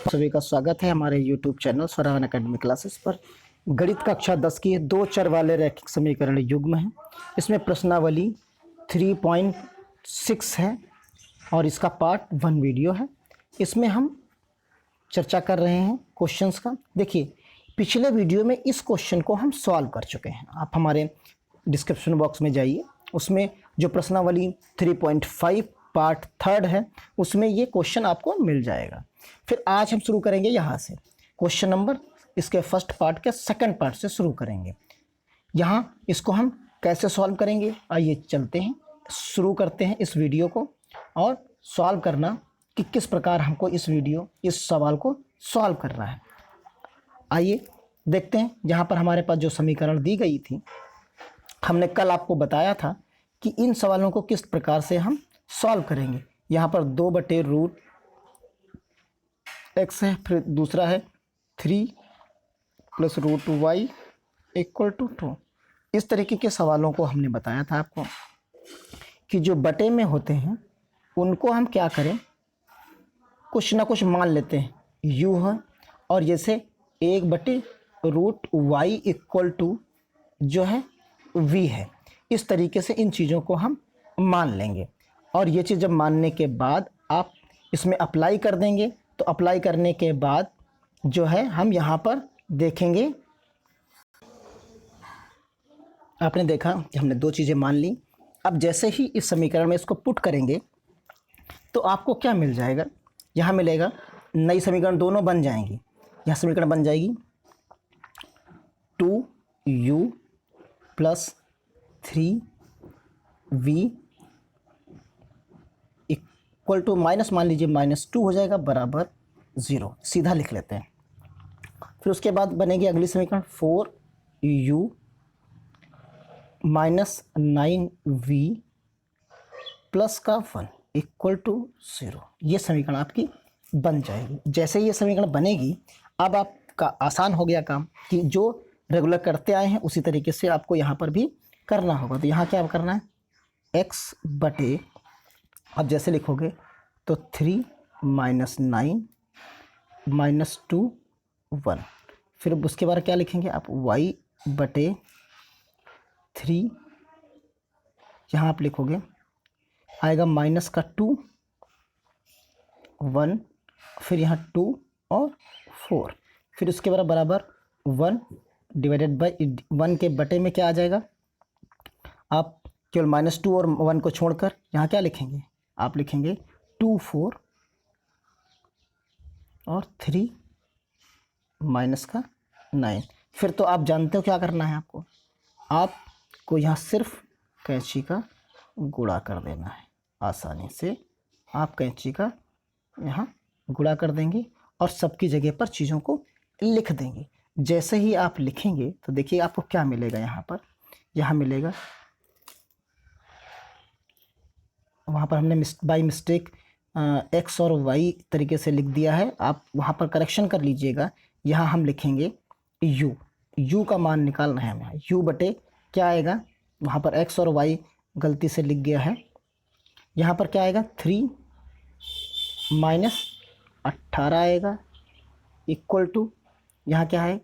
सभी का स्वागत है हमारे YouTube चैनल स्वरावन एकेडमी क्लासेस पर। गणित कक्षा 10 की दो चर वाले रैखिक समीकरण युग्म है। इसमें प्रश्नावली 3.6 है और इसका पार्ट 1 वीडियो है। इसमें हम चर्चा कर रहे हैं क्वेश्चंस का। देखिए, पिछले वीडियो में इस क्वेश्चन को हम सॉल्व कर चुके हैं। आप हमारे डिस्क्रिप्शन बॉक्स में जाइए, उसमें जो प्रश्नावली 3.5 पार्ट 3 है उसमें ये क्वेश्चन आपको मिल जाएगा। फिर आज हम शुरू करेंगे यहाँ से क्वेश्चन नंबर, इसके फर्स्ट पार्ट के सेकंड पार्ट से शुरू करेंगे। यहाँ इसको हम कैसे सॉल्व करेंगे, आइए चलते हैं, शुरू करते हैं इस वीडियो को और सॉल्व करना कि किस प्रकार हमको इस सवाल को सॉल्व करना है। आइए देखते हैं। यहाँ पर हमारे पास जो समीकरण दी गई थी, हमने कल आपको बताया था कि इन सवालों को किस प्रकार से हम सॉल्व करेंगे। यहाँ पर 2/√x है, फिर दूसरा है 3 + √y = 2। इस तरीके के सवालों को हमने बताया था आपको कि जो बटे में होते हैं उनको हम क्या करें, कुछ ना कुछ मान लेते हैं, u है और जैसे 1/√y = जो है v है। इस तरीके से इन चीज़ों को हम मान लेंगे और ये चीज़ जब मानने के बाद आप इसमें अप्लाई कर देंगे, तो अप्लाई करने के बाद जो है हम यहाँ पर देखेंगे। आपने देखा कि हमने दो चीज़ें मान ली। अब जैसे ही इस समीकरण में इसको पुट करेंगे तो आपको क्या मिल जाएगा, यहाँ मिलेगा, नई समीकरण दोनों बन जाएंगी। यह समीकरण बन जाएगी 2u + 3v = माइनस, मान लीजिए -2 हो जाएगा, बराबर 0। सीधा लिख लेते हैं। फिर उसके बाद बनेगी अगली समीकरण 4u - 9v + 1 = 0। ये समीकरण आपकी बन जाएगी। जैसे ये समीकरण बनेगी, अब आपका आसान हो गया काम कि जो रेगुलर करते आए हैं उसी तरीके से आपको यहाँ पर भी करना होगा। तो यहाँ क्या करना है, x बटे, अब जैसे लिखोगे तो 3 - 9 - 2 1। फिर उसके बाद क्या लिखेंगे आप, y बटे 3, यहाँ आप लिखोगे, आएगा -2 1, फिर यहाँ 2 और 4, फिर उसके बाद बराबर 1/1 के बटे में क्या आ जाएगा, आप केवल -2 और 1 को छोड़कर यहाँ क्या लिखेंगे, आप लिखेंगे 2 4 और 3 -9। फिर तो आप जानते हो क्या करना है आपको यहाँ सिर्फ कैंची का गुणा कर देना है। आसानी से आप कैंची का यहाँ गुणा कर देंगे और सबकी जगह पर चीज़ों को लिख देंगे। जैसे ही आप लिखेंगे तो देखिए आपको क्या मिलेगा, यहाँ मिलेगा, वहाँ पर हमने बाई मिस्टेक x और y तरीके से लिख दिया है, आप वहाँ पर करेक्शन कर लीजिएगा। यहाँ हम लिखेंगे u का मान निकालना है हमें। u बटे क्या आएगा, वहाँ पर x और y गलती से लिख गया है, यहाँ पर क्या आएगा 3 - 18 आएगा, इक्वल टू यहाँ क्या है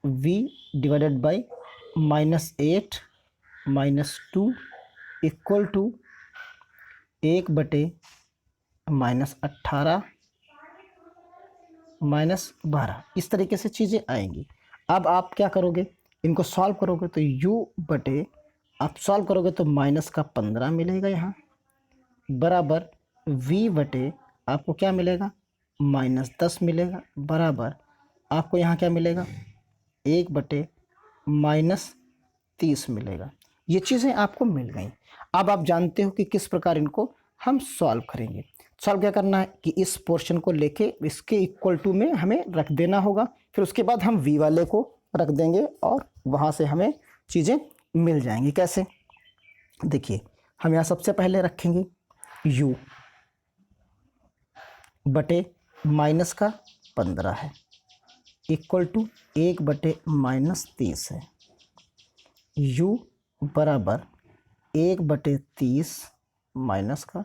v / -8 - 2 इक्वल टू 1/- 18 - 12। इस तरीके से चीज़ें आएंगी। अब आप क्या करोगे, इनको सॉल्व करोगे तो u बटे, आप सॉल्व करोगे तो -15 मिलेगा, यहाँ बराबर v बटे आपको क्या मिलेगा, -10 मिलेगा, बराबर आपको यहाँ क्या मिलेगा, 1/-30 मिलेगा। ये चीज़ें आपको मिल गई। अब आप जानते हो कि किस प्रकार इनको हम सॉल्व करेंगे। सॉल्व क्या करना है कि इस पोर्शन को लेके इसके इक्वल टू में हमें रख देना होगा। फिर उसके बाद हम v वाले को रख देंगे और वहाँ से हमें चीज़ें मिल जाएंगी। कैसे, देखिए, हम यहाँ सबसे पहले रखेंगे u बटे -15 है, इक्वल टू 1/-30 है, u बराबर 1/30 - -15।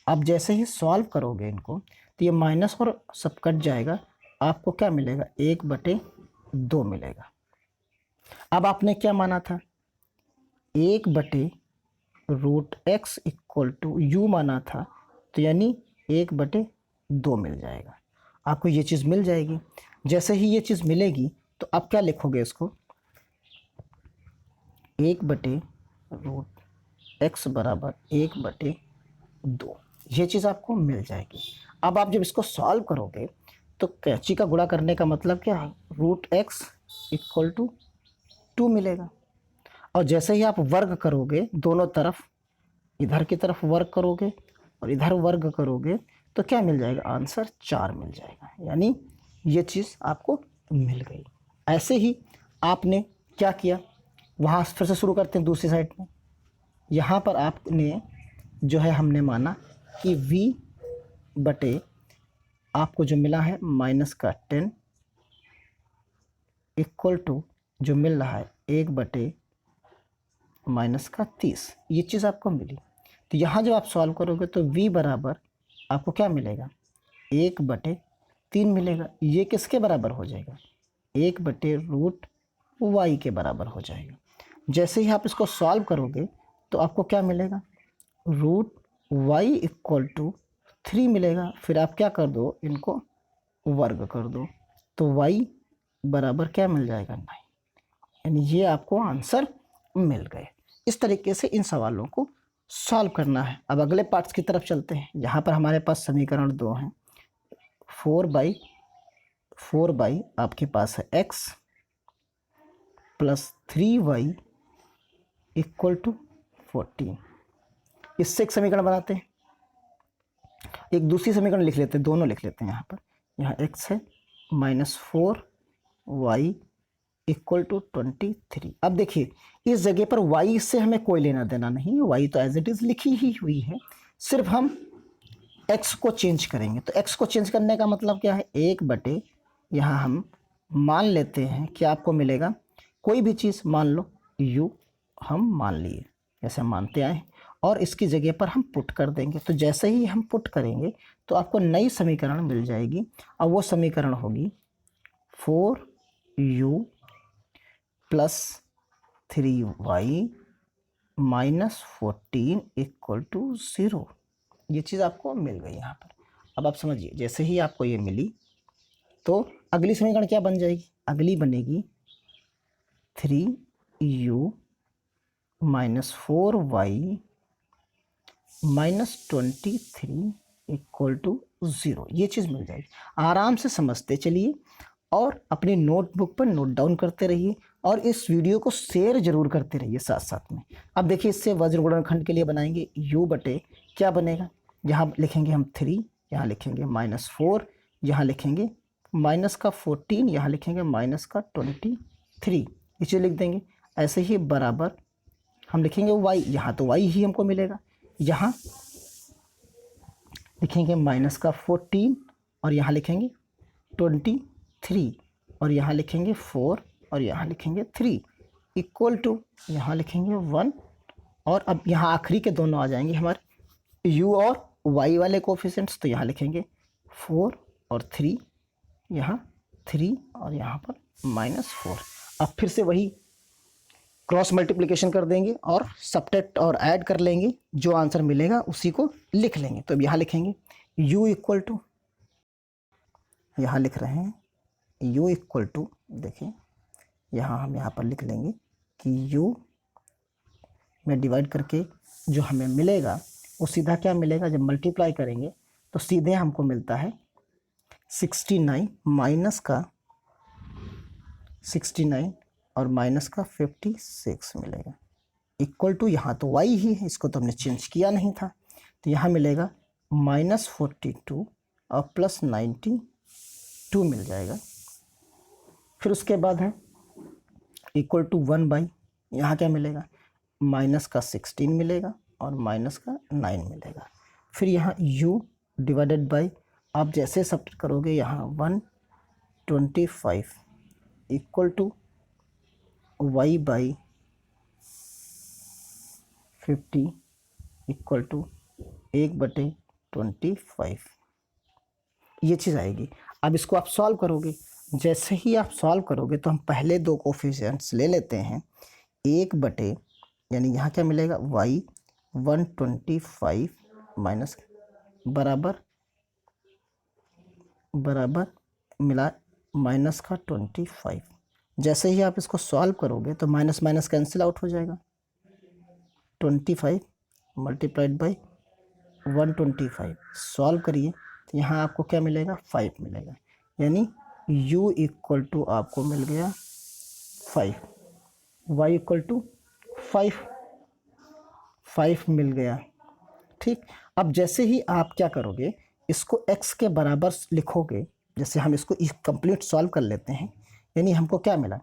आप जैसे ही सॉल्व करोगे इनको तो ये माइनस और सब कट जाएगा, आपको क्या मिलेगा 1/2 मिलेगा। अब आपने क्या माना था 1/√x इक्वल टू यू माना था, तो यानी 1/2 मिल जाएगा। आपको ये चीज़ मिल जाएगी। जैसे ही ये चीज़ मिलेगी तो आप क्या लिखोगे इसको 1/√x बराबर 1/2, ये चीज़ आपको मिल जाएगी। अब आप जब इसको सॉल्व करोगे तो कैंची का गुणा करने का मतलब क्या है √x इक्वल टू 2 मिलेगा। और जैसे ही आप वर्ग करोगे दोनों तरफ, इधर की तरफ वर्ग करोगे और इधर वर्ग करोगे तो क्या मिल जाएगा आंसर 4 मिल जाएगा। यानी ये चीज़ आपको मिल गई। ऐसे ही आपने क्या किया, वहाँ फिर से शुरू करते हैं दूसरी साइड में। यहाँ पर आपने जो है हमने माना कि v बटे आपको जो मिला है -10 इक्वल टू जो मिल रहा है 1/-30, ये चीज़ आपको मिली। तो यहाँ जब आप सॉल्व करोगे तो v बराबर आपको क्या मिलेगा 1/3 मिलेगा। ये किसके बराबर हो जाएगा 1/√y के बराबर हो जाएगा। जैसे ही आप इसको सॉल्व करोगे तो आपको क्या मिलेगा √y इक्वल टू 3 मिलेगा। फिर आप क्या कर दो इनको वर्ग कर दो तो y बराबर क्या मिल जाएगा 9, यानी ये आपको आंसर मिल गए। इस तरीके से इन सवालों को सॉल्व करना है। अब अगले पार्ट्स की तरफ चलते हैं। यहाँ पर हमारे पास समीकरण 2 हैं। 4/4 आपके पास है x plus 3y equal to 14। इससे एक समीकरण बनाते हैं, एक दूसरी समीकरण लिख लेते हैं, दोनों लिख लेते हैं। यहाँ पर यहाँ x है -4y इक्वल टू 23। अब देखिए इस जगह पर y से हमें कोई लेना देना नहीं, y तो एज इट इज़ लिखी ही हुई है, सिर्फ हम x को चेंज करेंगे। तो x को चेंज करने का मतलब क्या है 1/, यहाँ हम मान लेते हैं कि आपको मिलेगा कोई भी चीज़, मान लो u हम मान लिए, जैसे हम मानते आए हैं, और इसकी जगह पर हम पुट कर देंगे। तो जैसे ही हम पुट करेंगे तो आपको नई समीकरण मिल जाएगी, और वो समीकरण होगी 4u plus 3y minus 14 equal to 0। ये चीज़ आपको मिल गई यहाँ पर। अब आप समझिए, जैसे ही आपको ये मिली तो अगली समीकरण क्या बन जाएगी, अगली बनेगी 3u minus 4y minus 23 equal to 0। ये चीज़ मिल जाएगी। आराम से समझते चलिए और अपनी नोटबुक पर नोट डाउन करते रहिए, और इस वीडियो को शेयर जरूर करते रहिए साथ साथ में। अब देखिए इससे वज्र गुणनखंड के लिए बनाएंगे u बटे क्या बनेगा, यहाँ लिखेंगे हम 3, यहाँ लिखेंगे -4, यहाँ लिखेंगे माइनस का 14, यहाँ लिखेंगे माइनस का 23, ये चीज़ लिख देंगे। ऐसे ही बराबर हम लिखेंगे y, यहाँ तो y ही हमको मिलेगा, यहाँ लिखेंगे माइनस का 14 और यहाँ लिखेंगे 23 और यहाँ लिखेंगे 4 और यहाँ लिखेंगे 3 इक्वल टू यहाँ लिखेंगे 1, और अब यहाँ आखिरी के दोनों आ जाएंगे हमारे u और y वाले कोफिशिएंट्स, तो यहाँ लिखेंगे 4 और 3, यहाँ 3 और यहाँ पर -4। अब फिर से वही क्रॉस मल्टीप्लिकेशन कर देंगे और सब्ट्रैक्ट और ऐड कर लेंगे, जो आंसर मिलेगा उसी को लिख लेंगे। तो अब यहाँ लिखेंगे u इक्वल टू, यहाँ लिख रहे हैं u इक्वल टू, देखिए यहाँ हम यहाँ पर लिख लेंगे कि u में डिवाइड करके जो हमें मिलेगा वो सीधा क्या मिलेगा, जब मल्टीप्लाई करेंगे तो सीधे हमको मिलता है 69 माइनस का 69 और माइनस का 56 मिलेगा इक्वल टू, यहाँ तो y ही है, इसको तो हमने चेंज किया नहीं था, तो यहाँ मिलेगा -42 और प्लस 92 मिल जाएगा। फिर उसके बाद है इक्वल टू 1/, यहाँ क्या मिलेगा माइनस का 16 मिलेगा और माइनस का 9 मिलेगा। फिर यहाँ u डिवाइडेड बाई, आप जैसे सब करोगे यहाँ 125 equal to y by 50 equal to 1/, 25, ये चीज़ आएगी। अब इसको आप सॉल्व करोगे, जैसे ही आप सॉल्व करोगे तो हम पहले दो कोफिशिएंट्स ले लेते हैं, 1/, यानी यहाँ क्या मिलेगा y 125 माइनस बराबर मिला माइनस का 25। जैसे ही आप इसको सॉल्व करोगे तो माइनस माइनस कैंसिल आउट हो जाएगा, 25 मल्टीप्लाइड बाई 125 सॉल्व करिए तो यहाँ आपको क्या मिलेगा 5 मिलेगा, यानी u इक्वल टू आपको मिल गया 5, y इक्वल टू 5 मिल गया। ठीक, अब जैसे ही आप क्या करोगे, इसको x के बराबर लिखोगे, जैसे हम इसको कंप्लीट सॉल्व कर लेते हैं, यानी हमको क्या मिला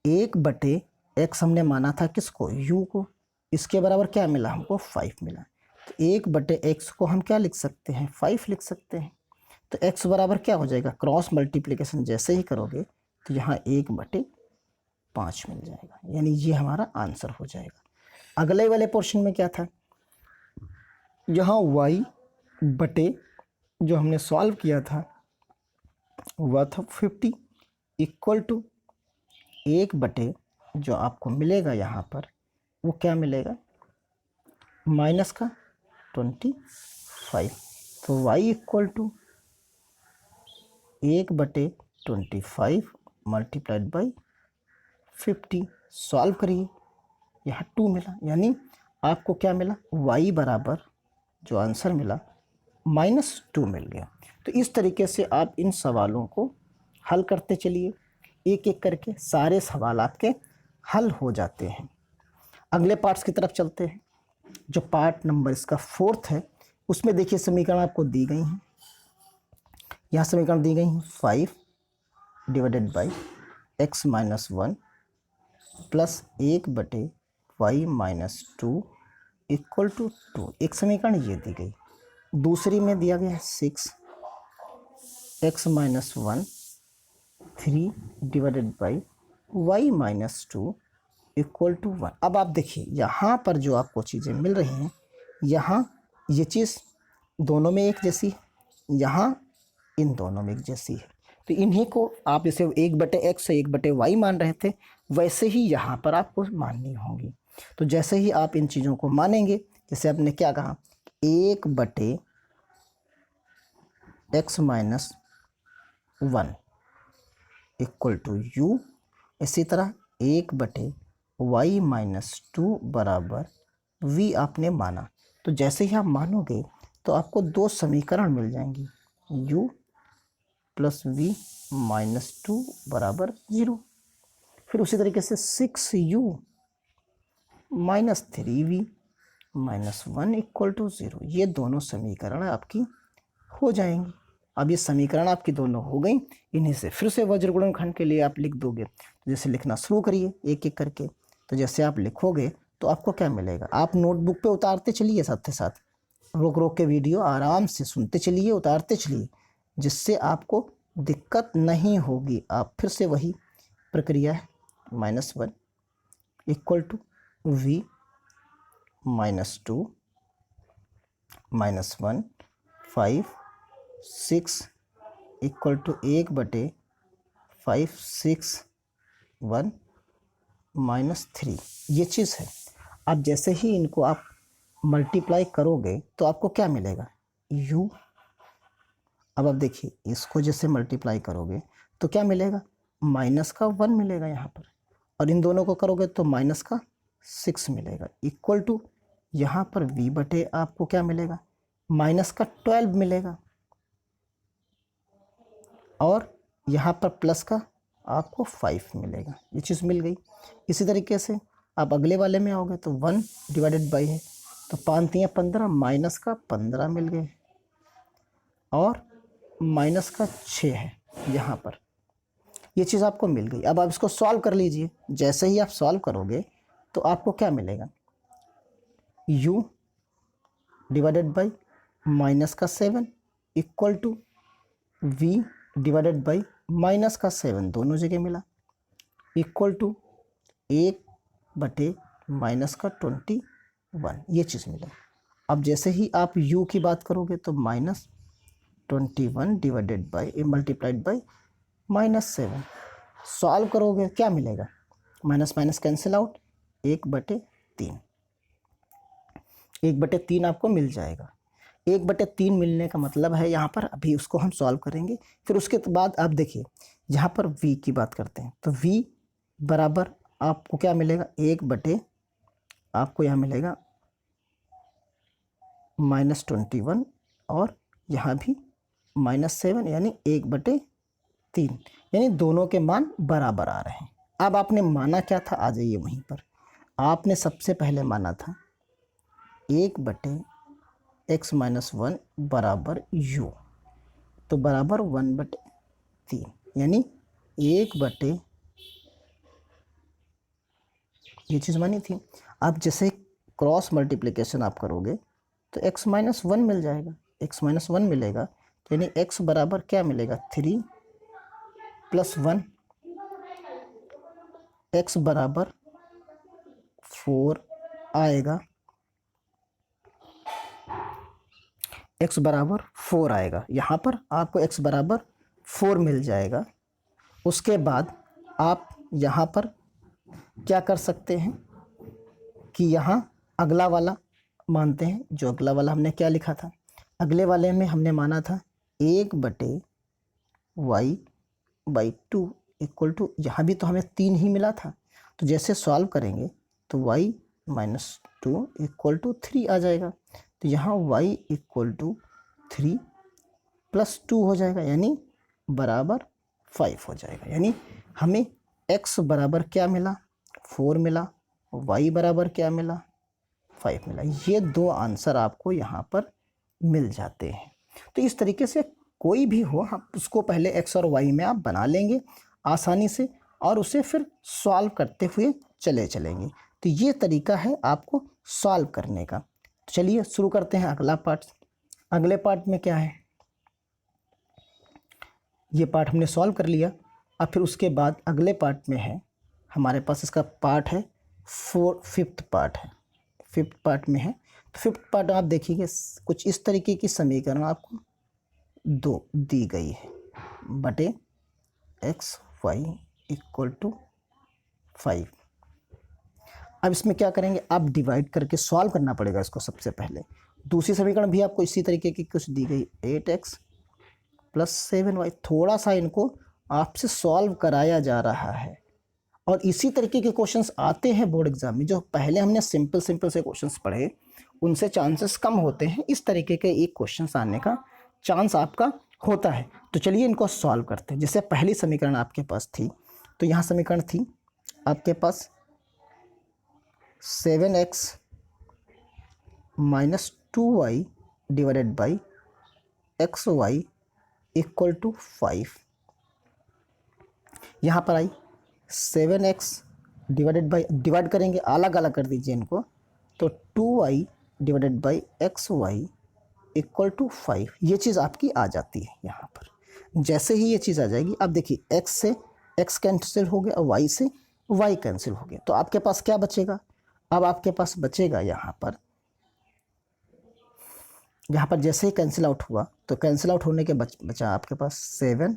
1/x हमने माना था किसको u को, इसके बराबर क्या मिला हमको 5 मिला। तो 1/x को हम क्या लिख सकते हैं 5 लिख सकते हैं। तो x बराबर क्या हो जाएगा, क्रॉस मल्टीप्लिकेशन जैसे ही करोगे तो यहाँ 1/5 मिल जाएगा, यानी ये हमारा आंसर हो जाएगा। अगले वाले पोर्शन में क्या था, यहाँ y बटे जो हमने सॉल्व किया था वह था 50 इक्वल टू 1/, जो आपको मिलेगा यहाँ पर वो क्या मिलेगा माइनस का 25। तो y equal to 1/25 multiplied by 50 solve करिए, यहाँ 2 मिला, यानी आपको क्या मिला y बराबर जो आंसर मिला -2 मिल गया। तो इस तरीके से आप इन सवालों को हल करते चलिए, एक एक करके सारे सवाल आपके हल हो जाते हैं। अगले पार्ट्स की तरफ चलते हैं, जो पार्ट नंबर इसका 4th है, उसमें देखिए समीकरण आपको दी गई हैं। यहाँ समीकरण दी गई हैं 5 divided by x minus 1 plus 1/y minus 2 equal to 2, एक समीकरण ये दी गई। दूसरी में दिया गया है 6x minus 1 3 divided by y minus 2 equal to 1। अब आप देखिए यहाँ पर जो आपको चीज़ें मिल रही हैं, यहाँ ये चीज़ दोनों में एक जैसी, यहाँ इन दोनों में एक जैसी है। तो इन्हीं को आप जैसे 1/x से 1/y मान रहे थे, वैसे ही यहाँ पर आपको माननी होंगी। तो जैसे ही आप इन चीज़ों को मानेंगे, जैसे आपने क्या कहा 1/x minus 1 equal to u, इसी तरह 1/y माइनस 2 बराबर v आपने माना। तो जैसे ही आप मानोगे तो आपको दो समीकरण मिल जाएंगी, u प्लस v माइनस 2 बराबर 0। फिर उसी तरीके से 6u minus 3v minus 1 equal to 0, ये दोनों समीकरण आपकी हो जाएंगी। अब ये समीकरण आपकी दोनों हो गई, इन्हीं से फिर से वज्र गुणनखंड के लिए आप लिख दोगे। तो जैसे लिखना शुरू करिए एक एक करके, तो जैसे आप लिखोगे तो आपको क्या मिलेगा, आप नोटबुक पे उतारते चलिए, साथ ही साथ रोक रोक के वीडियो आराम से सुनते चलिए, उतारते चलिए, जिससे आपको दिक्कत नहीं होगी। आप फिर से वही प्रक्रिया है, -1 equal to v minus 2 minus 1 5 6 equal to 1/5 6 1 minus 3, ये चीज़ है। अब जैसे ही इनको आप मल्टीप्लाई करोगे तो आपको क्या मिलेगा u। अब आप देखिए इसको जैसे मल्टीप्लाई करोगे तो क्या मिलेगा माइनस का 1 मिलेगा यहाँ पर, और इन दोनों को करोगे तो माइनस का 6 मिलेगा इक्वल टू यहाँ पर v बटे आपको क्या मिलेगा माइनस का 12 मिलेगा, और यहाँ पर प्लस का आपको 5 मिलेगा, ये चीज़ मिल गई। इसी तरीके से आप अगले वाले में आओगे तो 1 डिवाइडेड बाई है, तो 5 × 15 माइनस का 15 मिल गए, और माइनस का 6 है यहाँ पर, ये चीज़ आपको मिल गई। अब आप इसको सॉल्व कर लीजिए, जैसे ही आप सॉल्व करोगे तो आपको क्या मिलेगा u डिवाइडेड बाई माइनस का 7 equal to v divided by minus का 7 दोनों जगह मिला इक्वल टू 1 बटे माइनस का 21, ये चीज़ मिला। अब जैसे ही आप u की बात करोगे तो -21 divided by multiplied by -7। Solve करोगे क्या मिलेगा, माइनस माइनस कैंसिल आउट, 1/3। 1/3 आपको मिल जाएगा। 1/3 मिलने का मतलब है यहाँ पर, अभी उसको हम सॉल्व करेंगे। फिर उसके बाद आप देखिए यहाँ पर v की बात करते हैं, तो v बराबर आपको क्या मिलेगा, आपको यहाँ मिलेगा -21 और यहाँ भी -7 यानी 1/3, यानी दोनों के मान बराबर आ रहे हैं। अब आपने माना क्या था, आ जाइए वहीं पर। आपने सबसे पहले माना था 1/x-1 बराबर u, तो बराबर 1/3, यानी 1/, ये चीज़ मानी थी। अब जैसे क्रॉस मल्टीप्लिकेशन आप करोगे तो x-1 मिल जाएगा, x-1 मिलेगा, तो यानी x बराबर क्या मिलेगा, 3 + 1, x बराबर 4 आएगा, x बराबर 4 आएगा। यहाँ पर आपको x बराबर 4 मिल जाएगा। उसके बाद आप यहाँ पर क्या कर सकते हैं कि यहाँ अगला वाला मानते हैं। जो अगला वाला हमने क्या लिखा था, अगले वाले में हमने माना था 1/y/2 इक्वल टू, यहाँ भी तो हमें 3 ही मिला था, तो जैसे सॉल्व करेंगे तो y-2 इक्वल टू 3 आ जाएगा। तो यहाँ y इक्वल टू 3 + 2 हो जाएगा, यानी बराबर 5 हो जाएगा। यानी हमें x बराबर क्या मिला, 4 मिला, y बराबर क्या मिला, 5 मिला। ये दो आंसर आपको यहाँ पर मिल जाते हैं। तो इस तरीके से कोई भी हो, हम उसको पहले x और y में आप बना लेंगे आसानी से, और उसे फिर सॉल्व करते हुए चलेंगे। तो ये तरीका है आपको सॉल्व करने का। तो चलिए शुरू करते हैं अगला पार्ट। अगले पार्ट में क्या है, ये पार्ट हमने सॉल्व कर लिया। अब फिर उसके बाद अगले पार्ट में है हमारे पास, इसका पार्ट है 5th पार्ट है, 5th पार्ट में है। तो 5th पार्ट आप देखिए कुछ इस तरीके की समीकरण आपको दो दी गई है, बटे x/y इक्वल टू 5। अब इसमें क्या करेंगे, आप डिवाइड करके सॉल्व करना पड़ेगा इसको सबसे पहले। दूसरी समीकरण भी आपको इसी तरीके की कुछ दी गई, 8x + 7y। थोड़ा सा इनको आपसे सॉल्व कराया जा रहा है, और इसी तरीके के क्वेश्चंस आते हैं बोर्ड एग्जाम में। जो पहले हमने सिंपल से क्वेश्चंस पढ़े उनसे चांसेस कम होते हैं, इस तरीके के एक क्वेश्चंस आने का चांस आपका होता है। तो चलिए इनको सॉल्व करते हैं। जैसे पहली समीकरण आपके पास थी, तो यहाँ समीकरण थी आपके पास 7x - 2y divided by xy equal to 5। यहाँ पर आई 7x डिवाइड करेंगे, अलग अलग कर दीजिए इनको, तो 2y divided by xy equal to 5। ये चीज़ आपकी आ जाती है यहाँ पर। जैसे ही ये चीज़ आ जाएगी, अब देखिए x से x कैंसिल हो गया और y से y कैंसिल हो गया, तो आपके पास क्या बचेगा, अब आपके पास बचेगा यहाँ पर जैसे ही कैंसिल आउट हुआ, तो कैंसिल आउट होने के बचा आपके पास 7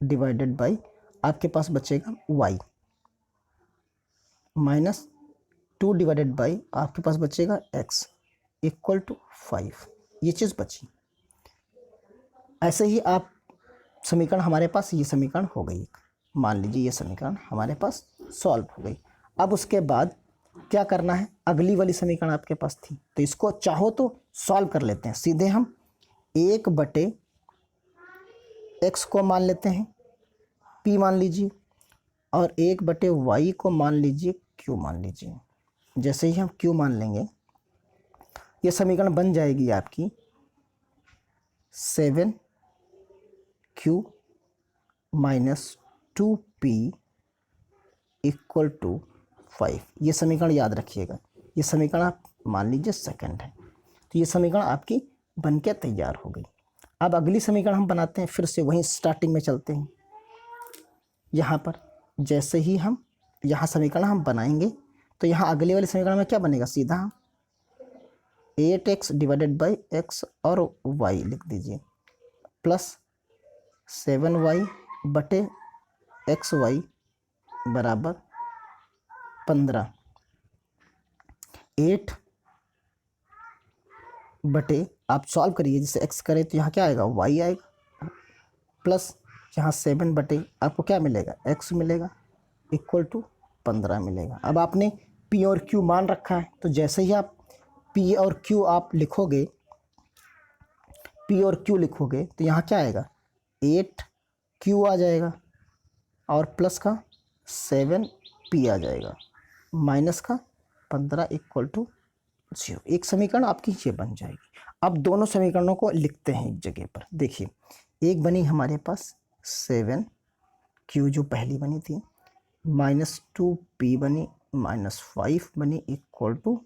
डिवाइडेड बाई, आपके पास बचेगा y -2 डिवाइडेड बाई, आपके पास बचेगा x इक्वल टू 5। ये चीज़ बची। ऐसे ही आप समीकरण, हमारे पास ये समीकरण हो गई, मान लीजिए ये समीकरण हमारे पास सॉल्व हो गई। अब उसके बाद क्या करना है, अगली वाली समीकरण आपके पास थी, तो इसको चाहो तो सॉल्व कर लेते हैं सीधे हम। 1/x को मान लेते हैं p मान लीजिए, और 1/y को मान लीजिए q मान लीजिए। जैसे ही हम q मान लेंगे, ये समीकरण बन जाएगी आपकी 7q - 2p इक्वल टू 5। ये समीकरण याद रखिएगा, ये समीकरण आप मान लीजिए सेकंड है। तो ये समीकरण आपकी बनके तैयार हो गई। अब अगली समीकरण हम बनाते हैं, फिर से वहीं स्टार्टिंग में चलते हैं। यहाँ पर जैसे ही हम यहाँ समीकरण हम बनाएंगे, तो यहाँ अगले वाले समीकरण में क्या बनेगा, सीधा 8x डिवाइडेड बाई x और y लिख दीजिए, प्लस 7y बटे xy बराबर 15। 8 बटे आप सॉल्व करिए, जिसे x करें तो यहाँ क्या आएगा, y आएगा, प्लस यहाँ 7 बटे आपको क्या मिलेगा, x मिलेगा, इक्वल टू 15 मिलेगा। अब आपने p और q मान रखा है, तो जैसे ही आप p और q आप लिखोगे, p और q लिखोगे तो यहाँ क्या आएगा, 8q आ जाएगा और प्लस का 7p आ जाएगा, माइनस का 15 इक्वल टू 0। एक समीकरण आपकी ये बन जाएगी। अब दोनों समीकरणों को लिखते हैं एक जगह पर। देखिए, एक बनी हमारे पास 7q जो पहली बनी थी, -2p बनी, -5 बनी इक्वल टू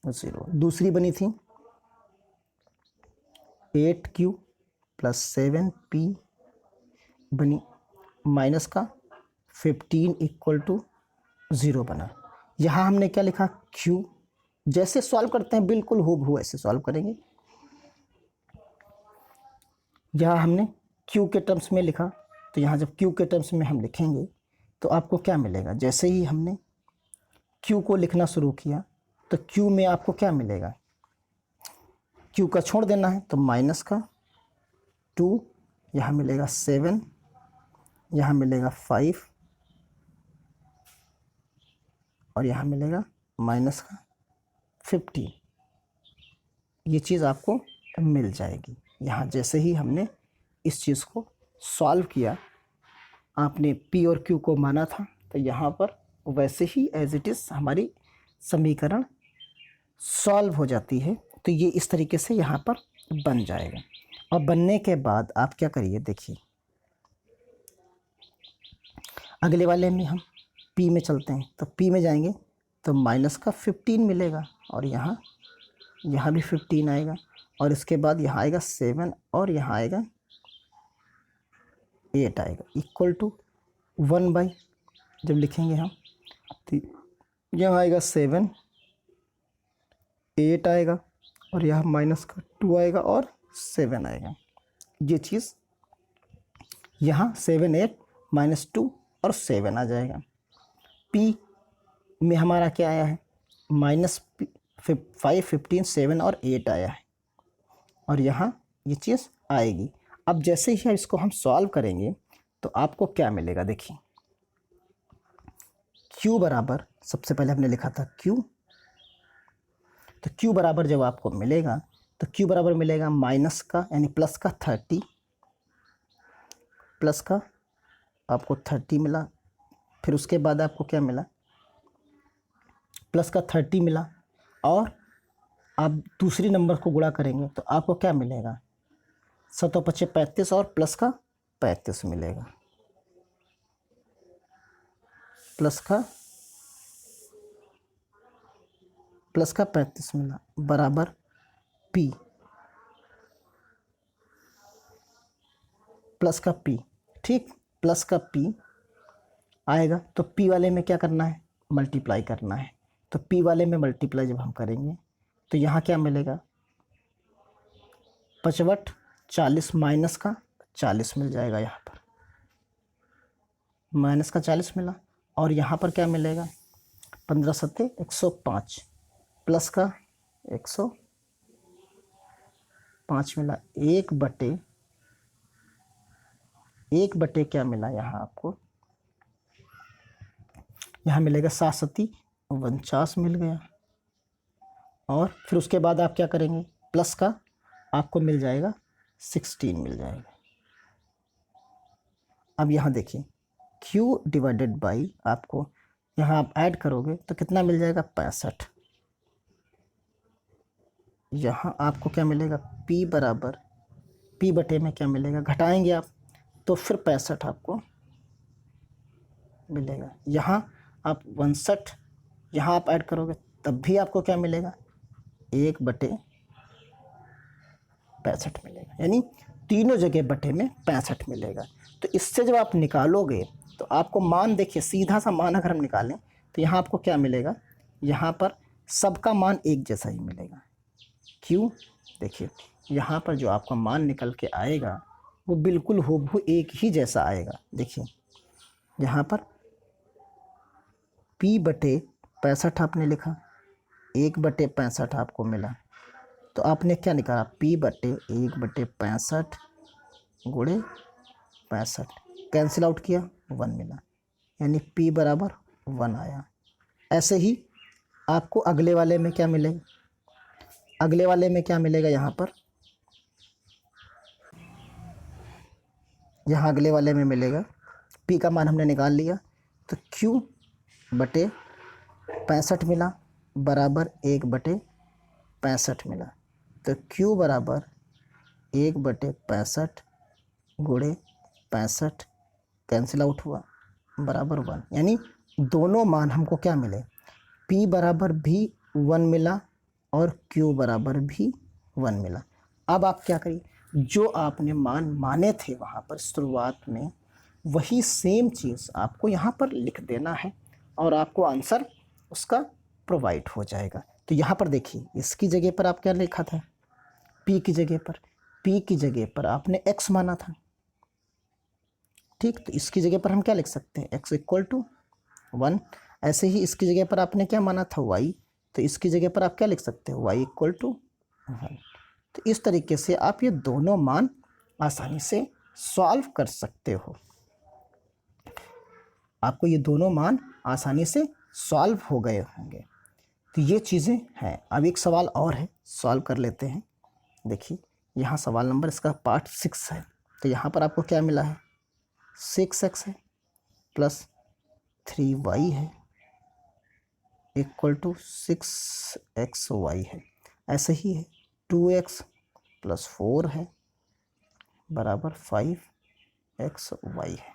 0। दूसरी बनी थी 8q प्लस 7p बनी, माइनस का 15 इक्वल टू 0 बना। यहाँ हमने क्या लिखा, q। जैसे सॉल्व करते हैं बिल्कुल हूबहू ऐसे सॉल्व करेंगे। यहाँ हमने q के टर्म्स में लिखा, तो यहाँ जब q के टर्म्स में हम लिखेंगे तो आपको क्या मिलेगा, जैसे ही हमने q को लिखना शुरू किया तो q में आपको क्या मिलेगा, q का छोड़ देना है तो माइनस का 2, यहाँ मिलेगा 7, यहाँ मिलेगा 5 और यहाँ मिलेगा माइनस का 15। ये चीज़ आपको मिल जाएगी। यहाँ जैसे ही हमने इस चीज़ को सॉल्व किया, आपने p और q को माना था, तो यहाँ पर वैसे ही एज इट इज़ हमारी समीकरण सॉल्व हो जाती है। तो ये इस तरीके से यहाँ पर बन जाएगा। और बनने के बाद आप क्या करिए, देखिए अगले वाले में हम p में चलते हैं, तो p में जाएंगे तो माइनस का 15 मिलेगा और यहाँ भी 15 आएगा और इसके बाद यहाँ आएगा 7 और यहाँ आएगा 8 आएगा, इक्वल टू 1/, जब लिखेंगे हम तो यहाँ आएगा 7, 8 आएगा और यहाँ माइनस का 2 आएगा और 7 आएगा। ये चीज़ यहाँ 7, 8, -2 और 7 आ जाएगा। p में हमारा क्या आया है, -5, 15, 7 और 8 आया है और यहाँ ये चीज़ आएगी। अब जैसे ही इसको हम सॉल्व करेंगे तो आपको क्या मिलेगा, देखिए q बराबर, सबसे पहले हमने लिखा था q, तो q बराबर जब आपको मिलेगा तो q बराबर मिलेगा माइनस का यानी प्लस का 30, प्लस का आपको 30 मिला, फिर उसके बाद आपको क्या मिला, प्लस का 30 मिला और आप दूसरी नंबर को गुणा करेंगे तो आपको क्या मिलेगा, 7 और 5 35 और प्लस का 35 मिलेगा, प्लस का 35 मिला बराबर p, प्लस का p, ठीक, प्लस का p आएगा तो p वाले में क्या करना है, मल्टीप्लाई करना है। तो p वाले में मल्टीप्लाई जब हम करेंगे तो यहाँ क्या मिलेगा, 55 40 माइनस का 40 मिल जाएगा, यहाँ पर माइनस का 40 मिला और यहाँ पर क्या मिलेगा, 15 सत्ते 105 प्लस का 105 मिला, 1/1 क्या मिला यहाँ आपको, यहाँ मिलेगा 7 सत्ती 49 मिल गया और फिर उसके बाद आप क्या करेंगे, प्लस का आपको मिल जाएगा 16 मिल जाएगा। अब यहाँ देखिए q डिवाइडेड बाई, आपको यहाँ आप ऐड करोगे तो कितना मिल जाएगा, 65। यहाँ आपको क्या मिलेगा, p बराबर p बटे में क्या मिलेगा, घटाएंगे आप तो फिर 65 आपको मिलेगा। यहाँ आप 59 यहाँ आप ऐड करोगे तब भी आपको क्या मिलेगा, 1/65 मिलेगा, यानी तीनों जगह बटे में 65 मिलेगा। तो इससे जब आप निकालोगे तो आपको मान, देखिए सीधा सा मान अगर हम निकालें तो यहाँ आपको क्या मिलेगा, यहाँ पर सबका मान एक जैसा ही मिलेगा, क्यू। देखिए यहाँ पर जो आपका मान निकल के आएगा वो बिल्कुल हूबहू एक ही जैसा आएगा। देखिए यहाँ पर P/65 आपने लिखा, 1/65 आपको मिला, तो आपने क्या निकाला, P/1/65 गुणे 65, कैंसिल आउट किया 1 मिला, यानी P बराबर 1 आया। ऐसे ही आपको अगले वाले में क्या मिलेगा, अगले वाले में क्या मिलेगा, यहाँ अगले वाले में मिलेगा, P का मान हमने निकाल लिया, तो Q/65 मिला बराबर 1/65 मिला, तो Q बराबर 1/65 गुणे 65 कैंसिल आउट हुआ बराबर 1, यानी दोनों मान हमको क्या मिले, P बराबर भी 1 मिला और Q बराबर भी 1 मिला। अब आप क्या करिए, जो आपने मान माने थे वहाँ पर शुरुआत में, वही सेम चीज़ आपको यहाँ पर लिख देना है और आपको आंसर उसका प्रोवाइड हो जाएगा। तो यहाँ पर देखिए इसकी जगह पर आप क्या लिखा था, P की जगह पर आपने x माना था, ठीक, तो इसकी जगह पर हम क्या लिख सकते हैं, x = 1। ऐसे ही इसकी जगह पर आपने क्या माना था, y, तो इसकी जगह पर आप क्या लिख सकते हो, y = 1। तो इस तरीके से आप ये दोनों मान आसानी से सॉल्व कर सकते हो। आपको ये दोनों मान आसानी से सॉल्व हो गए होंगे। तो ये चीज़ें हैं। अब एक सवाल और है, सॉल्व कर लेते हैं। देखिए यहाँ सवाल नंबर इसका पार्ट 6 है। तो यहाँ पर आपको क्या मिला है, 6x है प्लस 3y है इक्वल टू 6xy है। ऐसे ही है 2x प्लस 4 है बराबर 5xy है।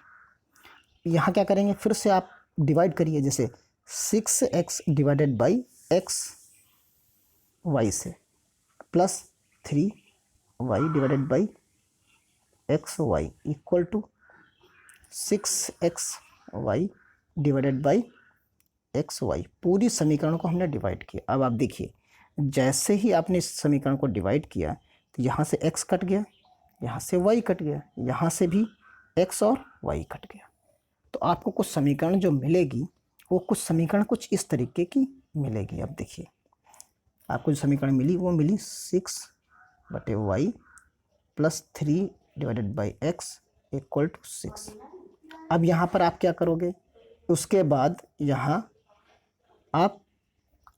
यहाँ क्या करेंगे, फिर से आप डिवाइड करिए, जैसे 6x divided by x y से plus 3y divided by x y equal to 6xy divided by x y. पूरी समीकरण को हमने डिवाइड किया। अब आप देखिए जैसे ही आपने इस समीकरण को डिवाइड किया तो यहाँ से x कट गया, यहाँ से y कट गया, यहाँ से भी x और y कट गया। तो आपको कुछ समीकरण जो मिलेगी वो कुछ समीकरण कुछ इस तरीके की मिलेगी। अब देखिए आपको जो समीकरण मिली वो मिली 6/y plus 3 divided by x equal to 6। अब यहाँ पर आप क्या करोगे, उसके बाद यहाँ आप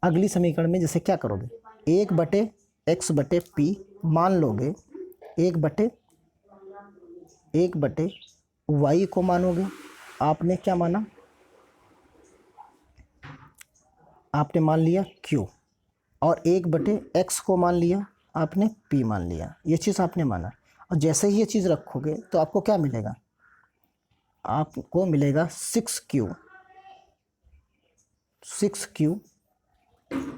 अगली समीकरण में जैसे क्या करोगे, 1/x/p मान लोगे, 1/y को मानोगे, आपने क्या माना, आपने मान लिया q, और 1/x को मान लिया आपने p मान लिया। ये चीज़ आपने माना, और जैसे ही ये चीज़ रखोगे तो आपको क्या मिलेगा, आपको मिलेगा 6q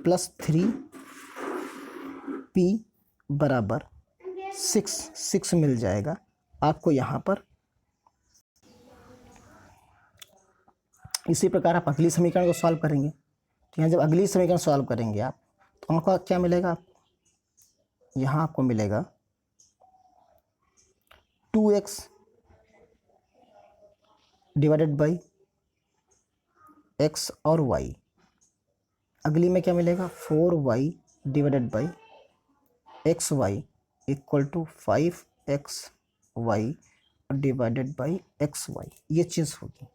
प्लस 3p बराबर 6 मिल जाएगा आपको यहाँ पर। इसी प्रकार आप अगली समीकरण को सॉल्व करेंगे, तो यहाँ जब अगली समीकरण सॉल्व करेंगे आप, तो आपको क्या मिलेगा, यहाँ आपको मिलेगा 2x डिवाइडेड बाई x और y। अगली में क्या मिलेगा, 4y divided by xy equal to 5xy divided by xy। ये चीज़ होगी।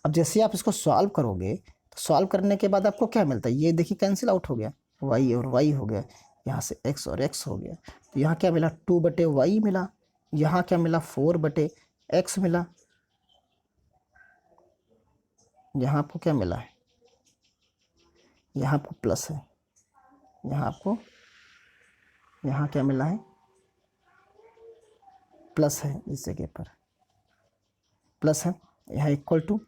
अब जैसे आप इसको सॉल्व करोगे तो सॉल्व करने के बाद आपको क्या मिलता है, ये देखिए कैंसिल आउट हो गया, y और y हो गया, यहाँ से x और x हो गया। तो यहाँ क्या मिला, 2/y मिला, यहाँ क्या मिला, 4/x मिला, यहाँ आपको क्या मिला है, यहाँ आपको प्लस है, यहाँ क्या मिला है, प्लस है, इस जगह पर प्लस है, यहाँ इक्वल टू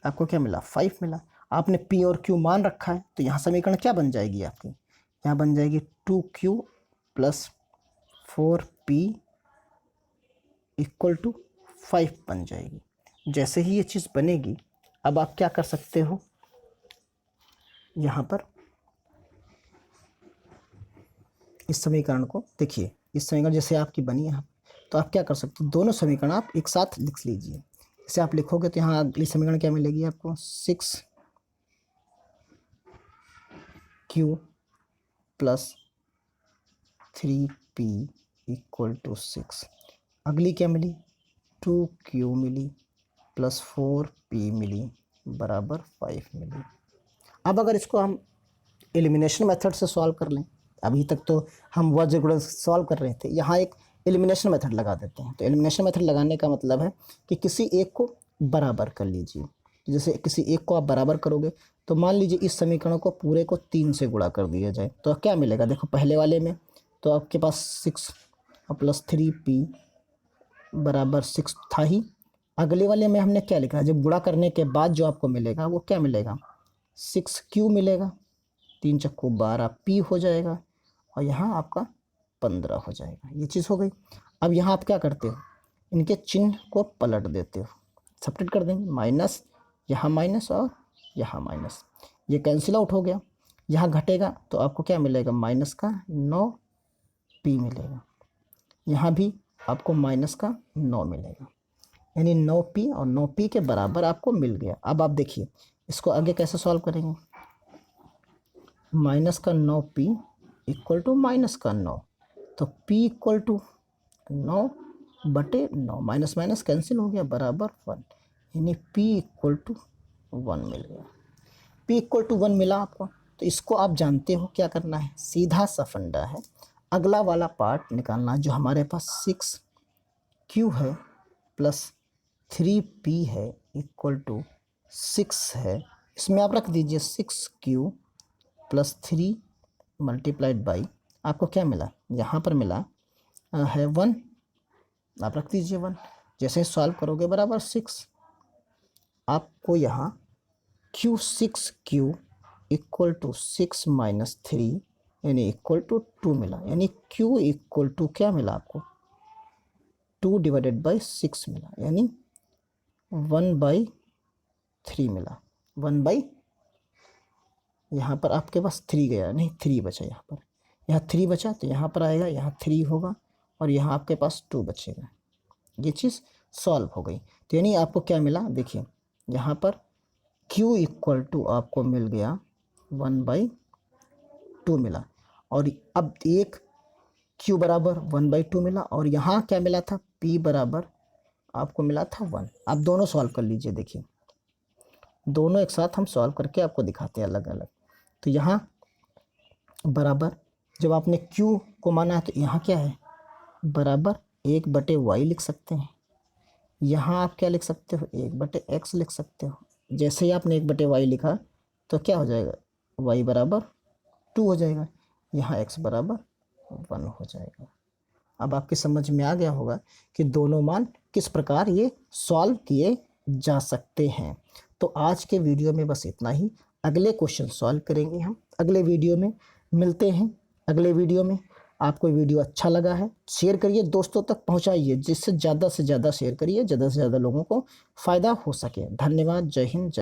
आपको क्या मिला, 5 मिला। आपने p और q मान रखा है, तो यहाँ समीकरण क्या बन जाएगी आपकी, यहाँ बन जाएगी 2q plus 4p equal to 5 बन जाएगी। जैसे ही ये चीज़ बनेगी, अब आप क्या कर सकते हो, यहाँ पर इस समीकरण को देखिए, इस समीकरण जैसे आपकी बनी है तो आप क्या कर सकते हो, दोनों समीकरण आप एक साथ लिख लीजिए। इसे आप लिखोगे तो यहाँ अगली समीकरण क्या मिलेगी आपको, 6q plus 3p equal to 6। अगली क्या मिली, 2q मिली प्लस 4p मिली बराबर 5 मिली। अब अगर इसको हम एलिमिनेशन मेथड से सॉल्व कर लें, अभी तक तो हम वर्ग गुणन सॉल्व कर रहे थे, यहाँ एक एलिमिनेशन मेथड लगा देते हैं। तो एलिमिनेशन मेथड लगाने का मतलब है कि किसी एक को बराबर कर लीजिए। जैसे किसी एक को आप बराबर करोगे तो मान लीजिए इस समीकरण को पूरे को 3 से गुणा कर दिया जाए तो क्या मिलेगा, देखो पहले वाले में तो आपके पास 6 प्लस 3p बराबर 6 था ही। अगले वाले में हमने क्या लिखा, जब गुणा करने के बाद जो आपको मिलेगा वो क्या मिलेगा, 6q मिलेगा, 3 चक्कू 12p हो जाएगा और यहाँ आपका 15 हो जाएगा। ये चीज़ हो गई। अब यहाँ आप क्या करते हो, इनके चिन्ह को पलट देते हो, सब्ट्रैक्ट कर देंगे, माइनस यहाँ माइनस और यहाँ माइनस, ये कैंसिल आउट हो गया। यहाँ घटेगा तो आपको क्या मिलेगा, माइनस का 9p मिलेगा। यहाँ भी आपको माइनस का 9 मिलेगा, यानी 9p और 9p के बराबर आपको मिल गया। अब आप देखिए इसको आगे कैसे सॉल्व करेंगे, माइनस का 9p इक्वल टू माइनस का 9, तो p equal to 9/9, minus minus cancel हो गया बराबर 1, यानी p इक्वल टू 1 मिल गया। p इक्वल टू 1 मिला आपको, तो इसको आप जानते हो क्या करना है, सीधा सा फंडा है, अगला वाला पार्ट निकालना जो हमारे पास 6q है प्लस 3p है इक्वल टू 6 है। इसमें आप रख दीजिए 6q प्लस 3 मल्टीप्लाइड बाई, आपको क्या मिला, यहाँ पर मिला है 1, आप रख दीजिए 1। जैसे सॉल्व करोगे बराबर 6, आपको यहाँ q6q इक्वल टू 6 माइनस 3 यानी इक्वल टू 2 मिला, यानी q इक्वल टू क्या मिला आपको, 2 डिवाइडेड बाई 6 मिला, यानी 1/3 मिला। 1 यहाँ पर आपके पास 3 गया, नहीं 3 बचा, यहाँ 3 बचा तो यहाँ पर आएगा, यहाँ 3 होगा और यहाँ आपके पास 2 बचेगा। ये चीज़ सॉल्व हो गई। तो यानी आपको क्या मिला, देखिए यहाँ पर q इक्वल टू आपको मिल गया 1/2 मिला, और अब एक q बराबर 1/2 मिला, और यहाँ क्या मिला था, p बराबर आपको मिला था 1। आप दोनों सॉल्व कर लीजिए, देखिए दोनों एक साथ हम सॉल्व करके आपको दिखाते हैं अलग अलग। तो यहाँ बराबर जब आपने q को माना है तो यहाँ क्या है, बराबर 1/y लिख सकते हैं। यहाँ आप क्या लिख सकते हो, 1/x लिख सकते हो। जैसे ही आपने 1/y लिखा तो क्या हो जाएगा, y बराबर 2 हो जाएगा, यहाँ x बराबर 1 हो जाएगा। अब आपके समझ में आ गया होगा कि दोनों मान किस प्रकार ये सॉल्व किए जा सकते हैं। तो आज के वीडियो में बस इतना ही, अगले क्वेश्चन सॉल्व करेंगे हम अगले वीडियो में। मिलते हैं अगले वीडियो में। आपको वीडियो अच्छा लगा है शेयर करिए, दोस्तों तक पहुंचाइए, जिससे ज़्यादा से ज़्यादा शेयर करिए, ज़्यादा से ज़्यादा लोगों को फ़ायदा हो सके। धन्यवाद, जय हिंद।